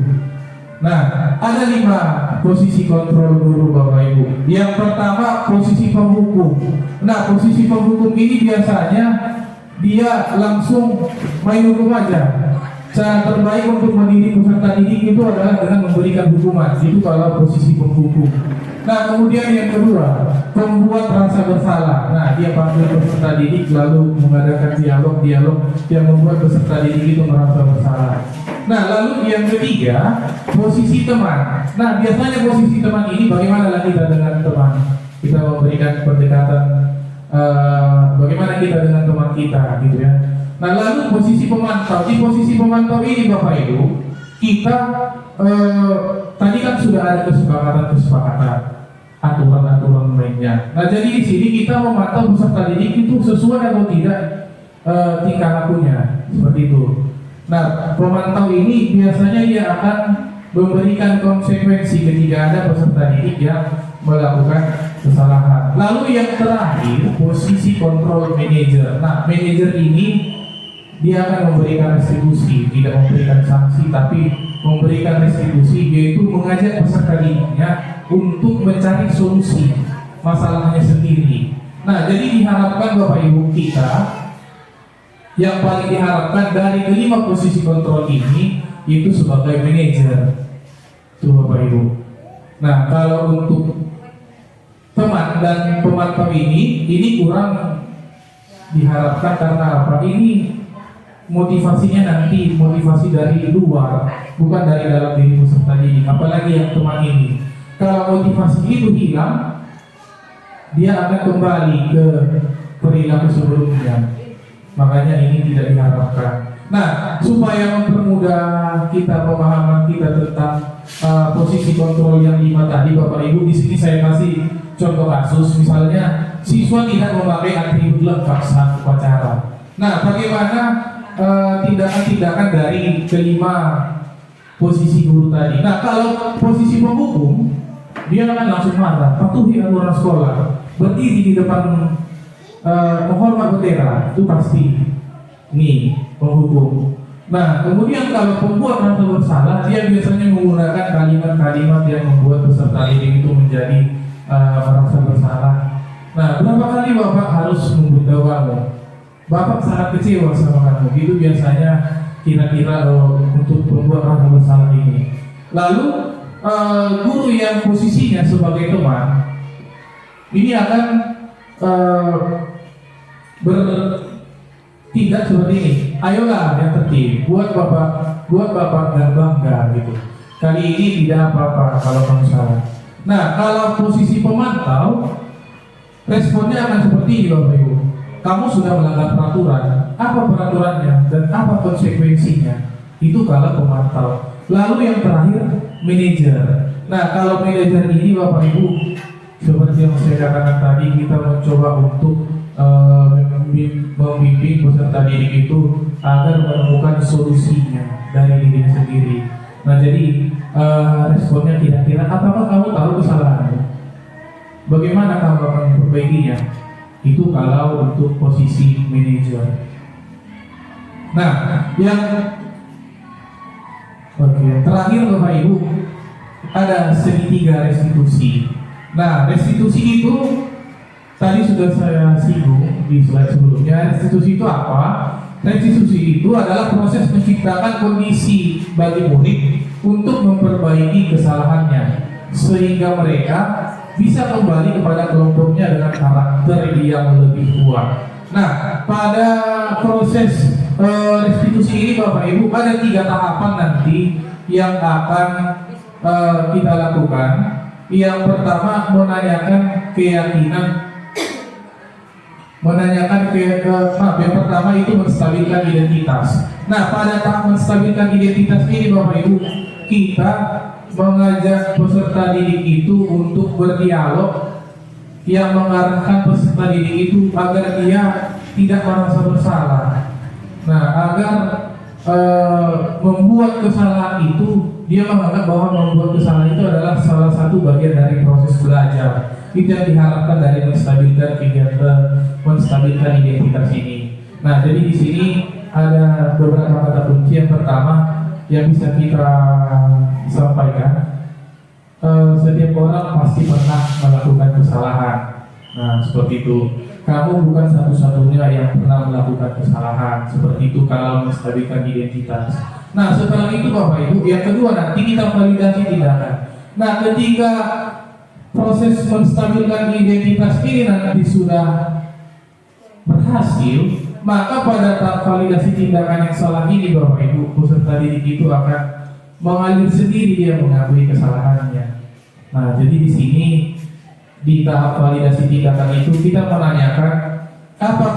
Nah, ada 5 posisi kontrol guru Bapak Ibu. Yang pertama, posisi penghukum. Nah, posisi penghukum ini biasanya dia langsung main hukum aja. Cara terbaik untuk mendidik peserta didik itu adalah dengan memberikan hukuman. Itu kalau posisi penghukum. Nah, kemudian yang kedua, pembuat rasa bersalah. Nah, dia panggil peserta didik lalu mengadakan dialog yang membuat peserta didik itu merasa bersalah. Nah, lalu yang ketiga, posisi teman. Nah, biasanya posisi teman ini bagaimana kita dengan teman? Kita memberikan pendekatan bagaimana kita dengan teman kita, gitu ya. Nah, lalu posisi pemantau. Di posisi pemantau ini Bapak Ibu, kita tadi kan sudah ada kesepakatan aturan-aturan mainnya. Nah, jadi di sini kita memantau peserta didik itu sesuai atau tidak tingkah lakunya, seperti itu. Nah, pemantau ini biasanya dia akan memberikan konsekuensi ketika ada peserta didik yang melakukan kesalahan. Lalu yang terakhir, posisi kontrol manajer. Nah, manajer ini dia akan memberikan restitusi, tidak memberikan sanksi, tapi memberikan restitusi, yaitu mengajak peserta didiknya untuk mencari solusi masalahnya sendiri. Nah, jadi diharapkan Bapak Ibu kita, yang paling diharapkan dari kelima posisi kontrol ini itu sebagai manajer, tuh Bapak Ibu. Nah, kalau untuk teman dan pemantau ini kurang diharapkan karena apa? Ini motivasinya nanti motivasi dari luar, bukan dari dalam diri peserta didik. Apalagi yang teman ini, kalau motivasi itu hilang, dia akan kembali ke perilaku sebelumnya. Makanya ini tidak diharapkan. Nah, supaya mempermudah kita pemahaman kita tentang posisi kontrol yang 5 tadi, Bapak Ibu, di sini saya kasih contoh kasus. Misalnya, siswa tidak memakai atribut lengkap saat upacara. Nah, bagaimana tindakan-tindakan dari kelima posisi guru tadi? Nah, kalau posisi penghukum, dia akan langsung marah, patuhi aturan sekolah, berdiri di depan menghormat bendera, itu pasti nih penghukum. Nah, kemudian kalau pembuat rasa bersalah, dia biasanya menggunakan kalimat-kalimat yang membuat peserta didik itu menjadi merasa bersalah. Nah, berapa kali Bapak harus memberitahu kamu? Bapak sangat kecewa sama kamu. Itu biasanya kira-kira untuk pembuat rasa bersalah ini. Lalu guru yang posisinya sebagai teman ini akan bertindak seperti ini. Ayolah yang tertib, buat bapak dan bangga gitu. Kali ini tidak apa-apa kalau kamu salah. Nah, kalau posisi pemantau, responnya akan seperti ini Bapak Ibu. Kamu sudah melanggar peraturan. Apa peraturannya dan apa konsekuensinya? Itu kalau pemantau. Lalu yang terakhir, manajer. Nah, kalau manajer ini Bapak Ibu, seperti yang saya katakan tadi, kita mencoba untuk membimbing peserta didik itu agar menemukan solusinya dari diri sendiri. Nah, jadi responnya kira-kira, apakah kamu tahu kesalahanmu? Bagaimana kamu akan memperbaikinya? Itu kalau untuk posisi manajer. Nah, yang terakhir Bapak Ibu, ada segitiga restitusi. Nah, restitusi itu tadi sudah saya singgung di slide sebelumnya. Restitusi itu apa? Restitusi itu adalah proses menciptakan kondisi bagi murid untuk memperbaiki kesalahannya, sehingga mereka bisa kembali kepada kelompoknya dengan karakter yang lebih kuat. Nah, pada proses restitusi ini Bapak Ibu ada 3 tahapan nanti yang akan kita lakukan. Yang pertama, menanyakan keyakinan menanyakan maaf, yang pertama itu menstabilkan identitas. Nah, pada tahap menstabilkan identitas ini Bapak Ibu, kita mengajak peserta didik itu untuk berdialog yang mengarahkan peserta didik itu agar dia tidak merasa bersalah. Nah, agar membuat kesalahan itu, dia menganggap bahwa membuat kesalahan itu adalah salah satu bagian dari proses belajar. Itu yang diharapkan dari menstabilkan menstabilkan identitas ini. Nah, jadi di sini ada beberapa kata kunci. Yang pertama yang bisa kita sampaikan, setiap orang pasti pernah melakukan kesalahan. Nah, seperti itu. Kamu bukan satu-satunya yang pernah melakukan kesalahan. Seperti itu kalau menstabilkan identitas. Nah, setelah itu Bapak Ibu, yang kedua nanti kita validasi tindakan. Nah, ketika proses menstabilkan identitas ini nanti sudah berhasil, maka pada tahap validasi tindakan yang salah ini Bapak Ibu, peserta didik itu akan mengalir sendiri, dia mengakui kesalahannya. Nah, jadi di sini di tahap validasi tindakan itu kita menanyakan apa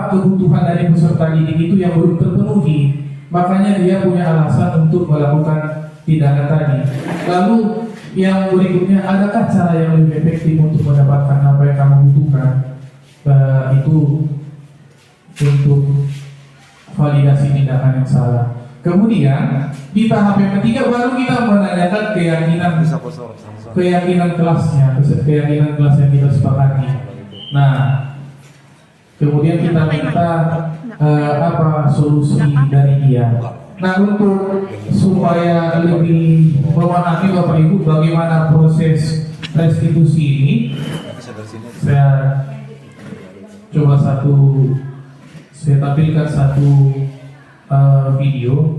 kebutuhan dari peserta didik itu yang belum terpenuhi, makanya dia punya alasan untuk melakukan tindakan tadi. Lalu yang berikutnya, adakah cara yang lebih efektif untuk mendapatkan apa yang kamu butuhkan? Itu untuk validasi tindakan yang salah. Kemudian di tahap yang ketiga baru kita menanyakan keyakinan kelasnya, keyakinan kelas yang kita sepakati. Nah, kemudian kita minta apa solusi dari dia. Nah, untuk supaya lebih memahami Bapak Ibu bagaimana proses restitusi ini, saya coba saya tampilkan satu video.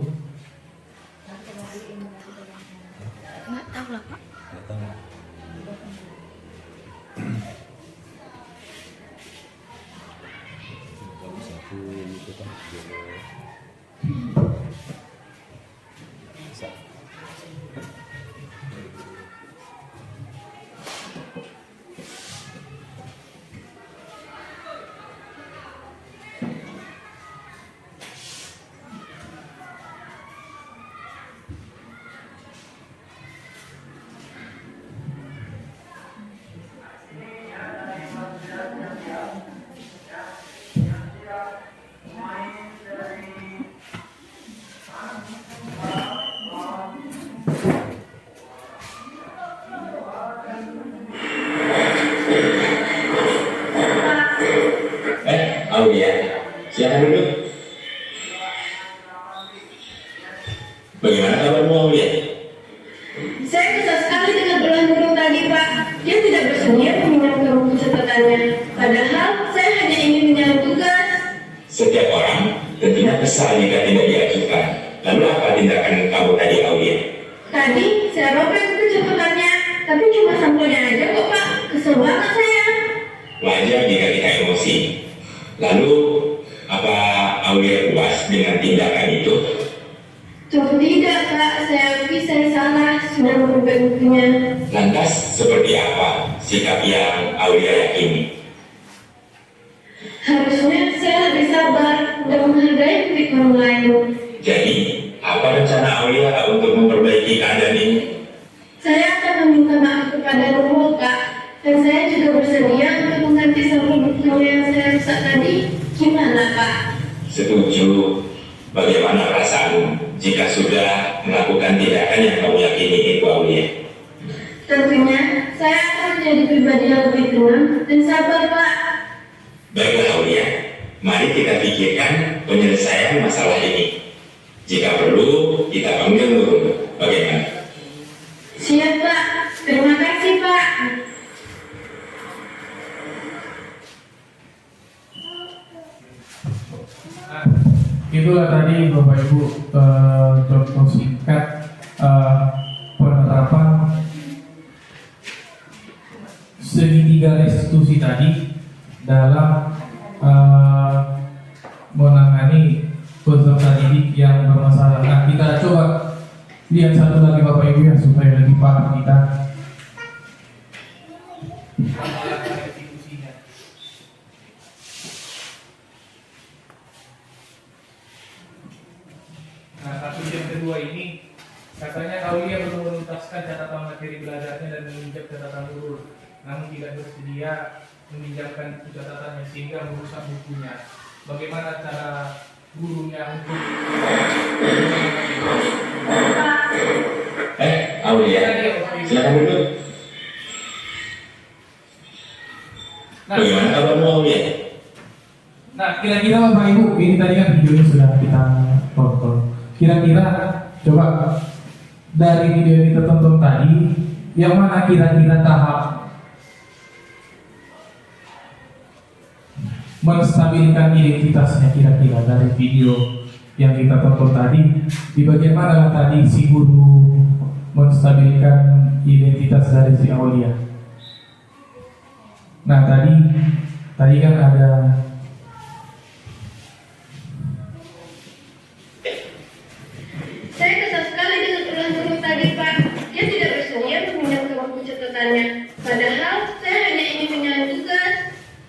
Silakan duduk. Bagaimana kabarmu, Aulia? Saya kesal sekali dengan ulah burung tadi, Pak. Dia tidak bersedia mengingatkan buku catatannya. Padahal saya hanya ingin menyalur tugas. Setiap orang tentunya kesal jika tidak diajukan. Lalu apa tindakan kamu tadi, Aulia? Tadi saya robek buku catatannya, tapi cuma sampulnya aja kok, Pak. Kesel banget saya. Wajar jika kita emosi. Lalu apa Aulia puas dengan tindakan itu? Tentu tidak, Pak. Saya akui saya salah sudah merubah bukunya. Lantas seperti apa sikap yang Aulia yakini? Harusnya saya lebih sabar dan menghargai kritik orang lain. Jadi, apa rencana Aulia untuk memperbaiki keadaan ini? Saya akan meminta maaf kepada Nurul, Pak. Dan saya juga bersedia untuk mengganti sampul bukunya yang saya rusak tadi. Gimana, Pak? Setuju. Bagaimana perasaanmu jika sudah melakukan tindakan yang kamu yakini itu, Aulia? Tentunya saya akan menjadi pribadi yang lebih tenang dan sabar, Pak. Baiklah, Aulia. Mari kita pikirkan penyelesaian masalah ini. Jika perlu, kita panggil Nurul. Bagaimana? Siap, Pak. Terima kasih, Pak. Itulah tadi Bapak Ibu contoh singkat penerapan segitiga restitusi tadi dalam menangani peserta didik yang bermasalah. Nah, kita coba lihat satu lagi Bapak Ibu ya supaya lebih paham kita. meminjam catatan guru, namun tidak bersedia meminjamkan buku catatannya sehingga merusak bukunya. Bagaimana cara gurunya untuk Aulia, silakan duduk. Bagaimana kabarmu Aulia? Nah, kira-kira Bapak Ibu, ini tadi kan videonya sudah kita tonton. Kira-kira coba dari video yang kita tonton tadi, yang mana kira-kira tahap menstabilkan identitasnya kira-kira dari video yang kita tonton tadi, di bagian mana tadi si guru menstabilkan identitas dari si Aulia. Nah tadi kan ada Saya kesal sekali dengan tulang guru tadi, Pak. Dia tidak bersedia meminjamkan buku catatannya. Padahal saya hanya ingin menyalin tugas.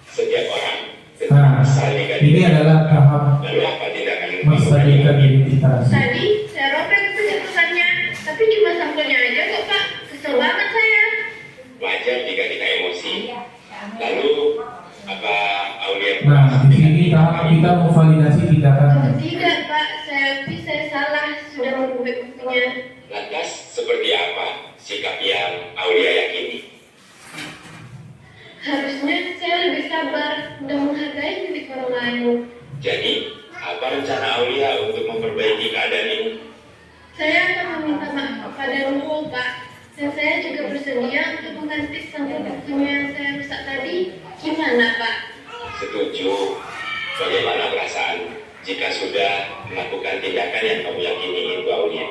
Setiap orang Nah, saling ini adalah tahap lalu apa tindakan menstabilkan identitas. Tadi saya robek buku catatannya, tapi cuma sampelnya aja kok, Pak. Kesel banget saya. wajar jika kita emosi. Lalu apa Aulia? Nah, di sini tahap kita memvalidasi tindakan. Oh, tidak, Pak. Saya salah. Sudah merobek bukunya. Lantas seperti apa sikap yang Aulia yakini? Harusnya saya lebih sabar dan menghargai milik orang lain. Jadi apa rencana Aulia untuk memperbaiki keadaan ini? Saya akan meminta maaf kepada Nurul, Pak. Dan saya juga bersedia untuk mengganti sampel bukunya yang saya rusak tadi. Gimana, Pak? Setuju. Bagaimana perasaan jika sudah melakukan tindakan yang kamu yakini itu Aulia?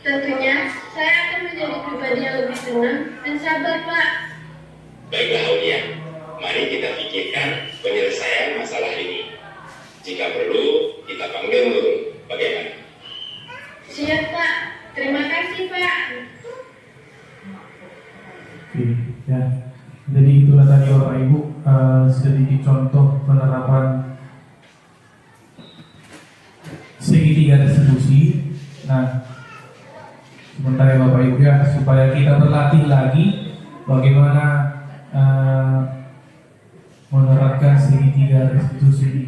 Tentunya, saya akan menjadi pribadi yang lebih tenang dan sabar, Pak. Baiklah Aulia, mari kita pikirkan penyelesaian masalah ini. Jika perlu, kita panggil Nurul. Bagaimana? Siap, Pak. Terima kasih, Pak. Oke, ya. Jadi itulah tadi Bapak Ibu sedikit contoh penerapan segitiga restitusi. Nah, sementara Bapak Ibu ya, supaya kita berlatih lagi bagaimana menerapkan segitiga restitusi ini.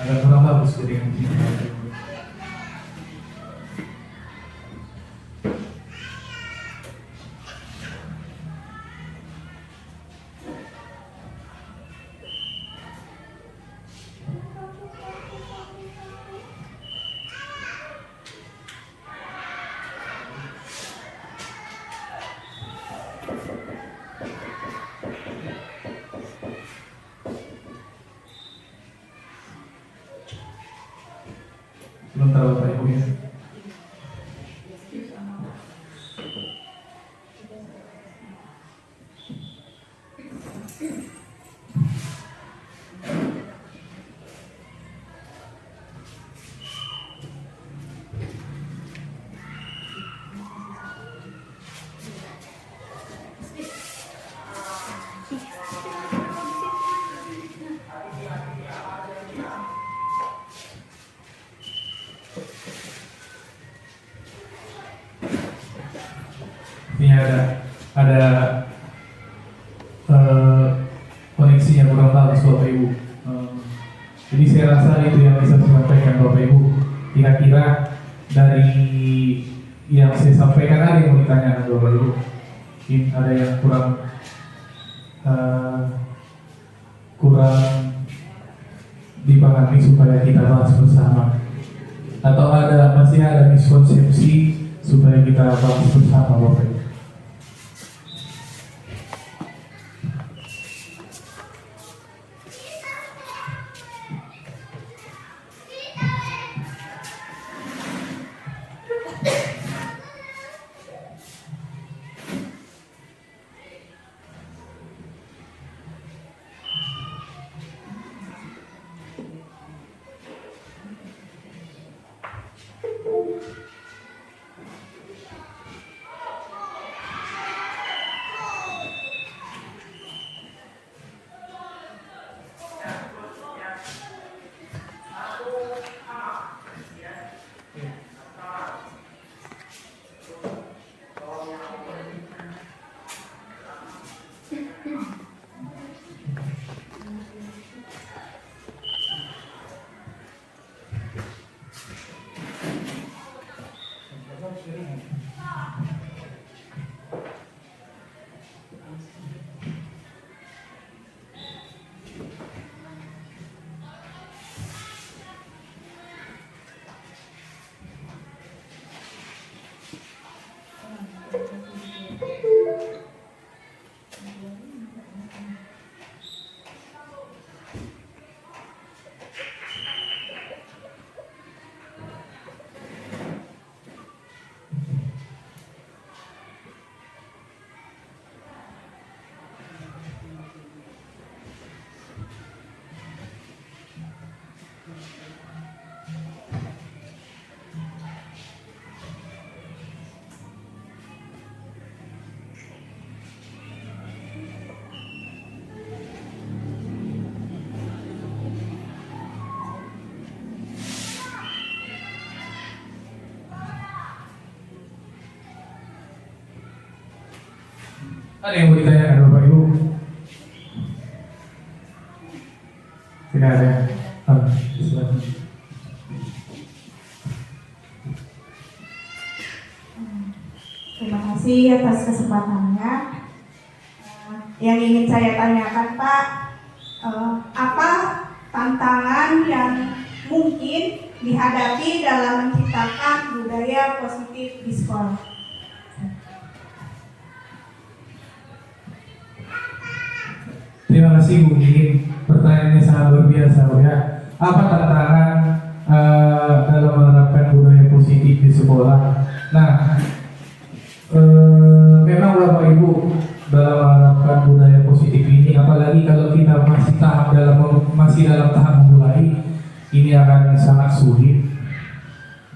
Agak kurang bagus dari yang kita. Sebentar Bapak Ibu ya. Ini ada koneksinya kurang bagus Bapak Ibu. Jadi saya rasa itu yang bisa saya sampaikan Bapak Ibu. Kira-kira dari yang saya sampaikan ada yang mau ditanyakan Bapak Ibu. Mungkin ada yang kurang dipahami supaya kita bahas bersama. Atau masih ada miskonsepsi supaya kita bahas bersama Bapak Ibu. Ada yang mau ditanyakan Bapak Ibu? Tidak ada. Silakan. Terima kasih atas kesempatannya. Yang ingin saya tanyakan Pak, apa tantangan yang mungkin dihadapi dalam menciptakan budaya positif di sekolah? Terima kasih Bu Iin, pertanyaannya sangat luar biasa Bu ya. Apa tantangan dalam menerapkan budaya positif di sekolah? Nah, memang Bapak Ibu dalam menerapkan budaya positif ini, apalagi kalau kita masih dalam tahap memulai, ini akan sangat sulit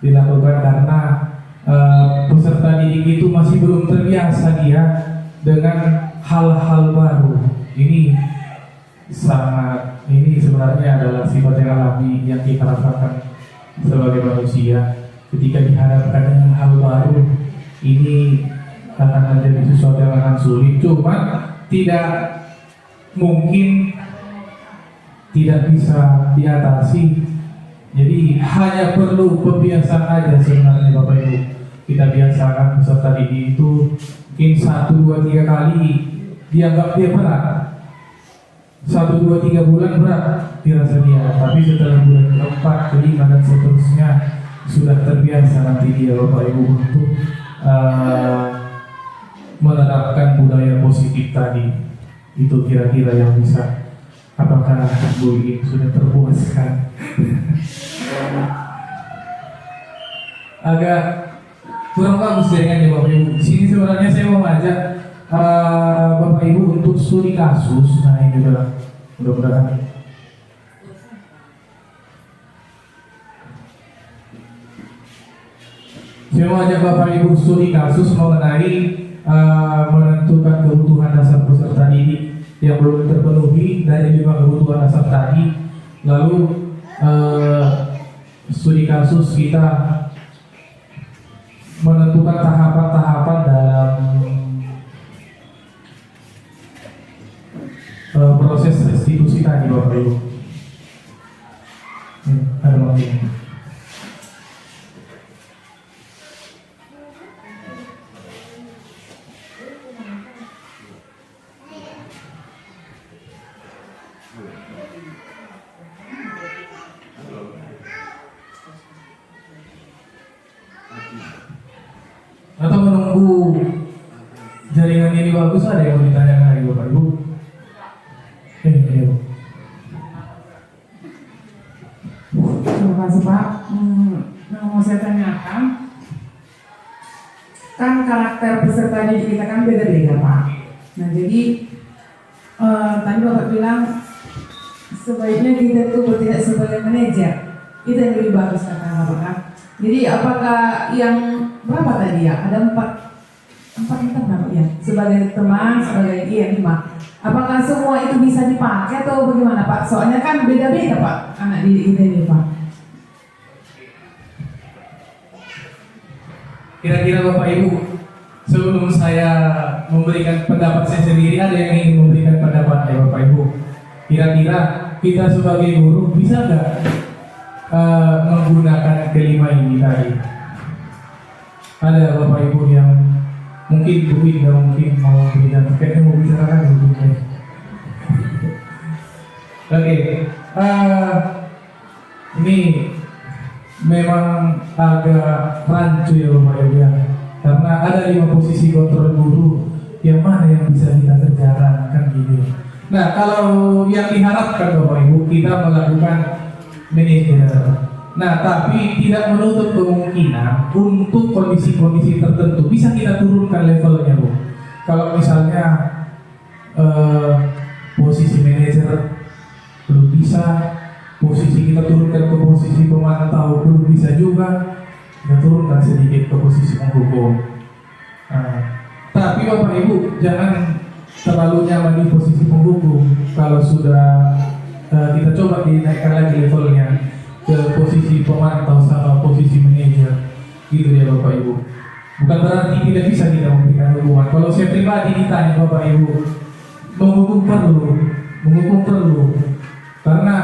dilakukan karena peserta didik itu masih belum terbiasa dia dengan hal-hal baru. Ini sebenarnya adalah sifat yang alami yang kita rasakan sebagai manusia. Ketika dihadapkan dengan hal baru, ini akan menjadi sesuatu yang akan sulit. Cuma tidak mungkin tidak bisa diatasi. Jadi hanya perlu pembiasaan aja sebenarnya Bapak Ibu. Kita biasakan peserta didik itu mungkin 1, 2, 3 kali dianggap dia berat. 1, 2, 3 bulan berat dirasa dia, tapi setelah bulan ke-4, ke-5 dan seterusnya sudah terbiasa nanti dia Bapak Ibu untuk menerapkan budaya positif tadi. Itu kira-kira yang bisa. Apakah Bu Iin sudah terpuaskan? Agak kurang bagus jaringannya Bapak Ibu. Di sini sebenarnya saya mau ngajak Bapak Ibu untuk studi kasus. Nah ini juga mudah-mudahan saya mau ajak Bapak Ibu studi kasus mengenai menentukan kebutuhan dasar peserta didik yang belum terpenuhi dari 5 kebutuhan dasar tadi. Lalu studi kasus kita menentukan tahapan-tahapan dalam proses restitusi tadi Bapak Ibu. Ada waktunya. Atau menunggu jaringan ini bagus, ada yang mau ditanyakan lagi Bapak Ibu? Iya. Terima kasih Pak. Mau saya tanyakan, kan karakter peserta didik kita kan beda-beda Pak. Nah jadi tadi Bapak bilang sebaiknya kita tuh bertindak sebagai manajer. Itu yang lebih bagus kata Bapak kan. Jadi apakah yang berapa tadi ya? Ada 4 kita berapa ya? Sebagai teman, sebagai 5. Apakah semua itu bisa dipakai atau bagaimana Pak? Soalnya kan beda-beda Pak anak didik kita ini Pak. Kira-kira Bapak Ibu, sebelum saya memberikan pendapat saya sendiri, ada yang ingin memberikan pendapat ya Bapak Ibu? Kira-kira kita sebagai guru bisa nggak menggunakan kelima ini tadi? Ada Bapak Ibu yang mungkin nggak mungkin mau berikan, kayaknya mau bicarakan mungkin. Oke, ini memang agak rancu ya Bapak Ibu ya. karena ada 5 posisi kontrol guru, yang mana yang bisa kita kerjakan kan gitu. Nah, kalau yang diharapkan Bapak Ibu, kita melakukan manajer. Nah, tapi tidak menutup kemungkinan untuk kondisi-kondisi tertentu bisa kita turunkan levelnya, Bu. Kalau misalnya posisi manajer belum bisa, posisi kita turunkan ke posisi pemantau belum bisa juga, kita turunkan sedikit ke posisi menghukum. Tapi Bapak Ibu jangan terlalu nyaman di posisi penghukum. Kalau sudah kita coba dinaikkan lagi levelnya ke posisi pemantau sama posisi manajer, gitu ya Bapak Ibu. Bukan berarti tidak bisa kita memberikan hukuman. Kalau saya pribadi ditanya Bapak Ibu, menghukum perlu, karena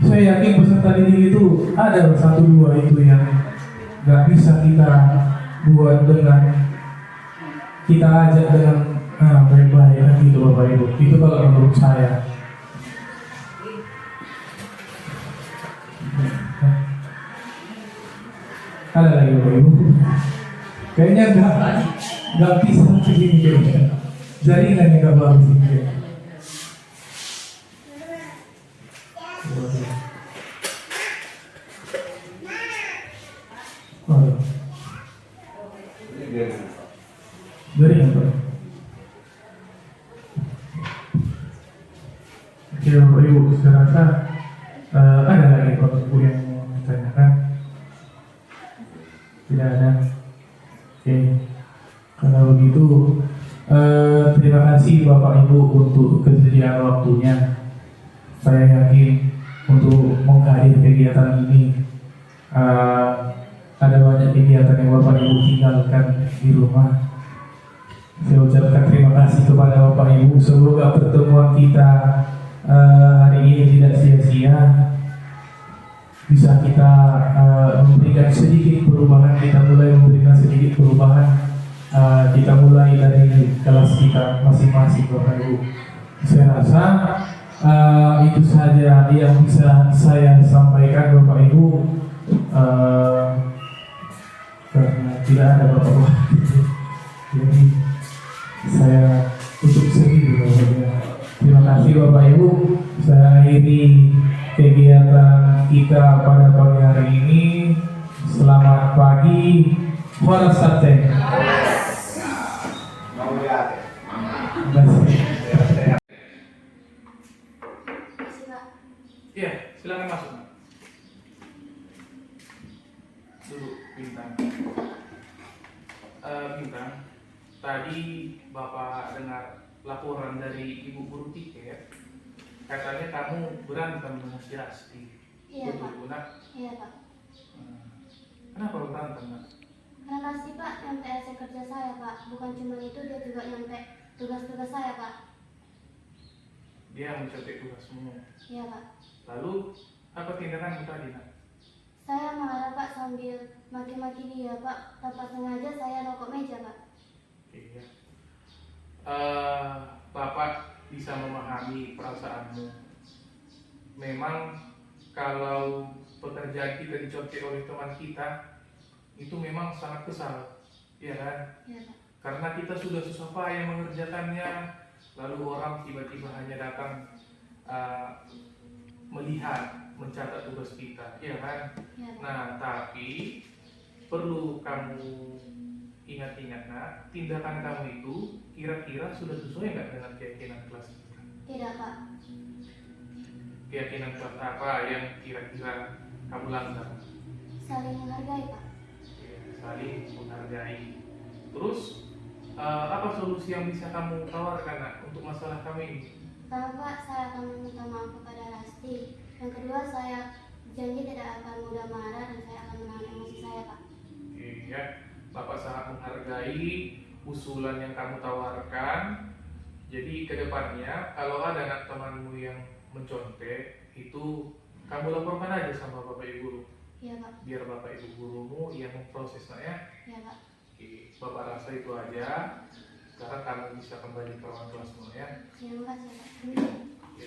saya yakin peserta didik itu ada 1-2 itu yang nggak bisa kita buat dengan kita ajak dengan baik-baik kan gitu Bapak Ibu. Itu kalau menurut saya. Ada lagi Bapak Ibu? Kayaknya nggak bisa begini kayaknya. Jaringannya nggak bagus ini. Jaringan Pak. Oke Bapak Ibu, saya rasa ada lagi Bapak Ibu yang mau ditanyakan? Tidak ada. Oke, kalau begitu terima kasih Bapak Ibu untuk kesediaan waktunya. Saya yakin untuk menghadir kegiatan ini ada banyak kegiatan yang Bapak Ibu tinggalkan di rumah. Saya ucapkan terima kasih kepada Bapak Ibu. Semoga pertemuan kita hari ini tidak sia-sia. Bisa kita memberikan sedikit perubahan. Kita mulai memberikan sedikit perubahan. Kita mulai dari kelas kita masing-masing Bapak Ibu. Saya rasa itu saja yang bisa saya sampaikan Bapak Ibu. Karena tidak ada Bapak-Bapak, jadi saya tutup sendiri Bapak Ibu. Terima kasih Bapak Ibu. Saya akhiri kegiatan kita pada pagi hari ini. Selamat pagi. Horas sate. Iya, silakan masuk. Duduk, Bintang. Bintang, tadi Bapak dengar laporan dari Ibu Guru Tiket. Katanya kamu berantem dengan si Rasti. Iya, Betul, Pak. Bu, Nak? Iya, Pak. Kenapa berantem, Nak? Karena sih Pak nyampe hasil kerja saya, Pak. Bukan cuma itu, dia juga nyampe tugas-tugas saya, Pak. Dia mencontek tugasmu. Iya, Pak. Lalu, apa tindakanmu tadi, Nak? Saya marah, Pak, sambil maki-maki dia, Pak. Tanpa sengaja saya rokok meja, Pak. Iya. Bapak bisa memahami perasaanmu. Memang kalau pekerjaan kita dicontek oleh teman kita, itu memang sangat kesal, ya kan? Iya, Pak. Karena kita sudah susah payah mengerjakannya, lalu orang tiba-tiba hanya datang melihat, mencatat tugas kita, ya kan? Iya, Pak. Nah, tapi perlu kamu ingat-ingat, Nak, tindakan kamu itu kira-kira sudah sesuai nggak dengan keyakinan kelas kita? Tidak, Pak. Keyakinan kelas apa yang kira-kira kamu langgar? Saling menghargai, Pak. Ya, saling menghargai. Terus, apa solusi yang bisa kamu tawarkan, Nak, untuk masalah kami ini? Pertama, Pak, saya akan meminta maaf kepada Rasti. Yang kedua, saya janji tidak akan mudah marah dan saya akan menahan emosi saya, Pak. Iya, Bapak sangat menghargai usulan yang kamu tawarkan. Jadi kedepannya kalau ada anak temanmu yang mencontek, itu kamu laporkan aja sama Bapak Ibu Guru. Iya, Pak. Biar Bapak Ibu Gurumu yang memprosesnya ya. Iya, Pak. Oke, Bapak rasa itu aja. Sekarang kamu bisa kembali ke ruang kelasmu ya. Terima kasih, Pak. Oke.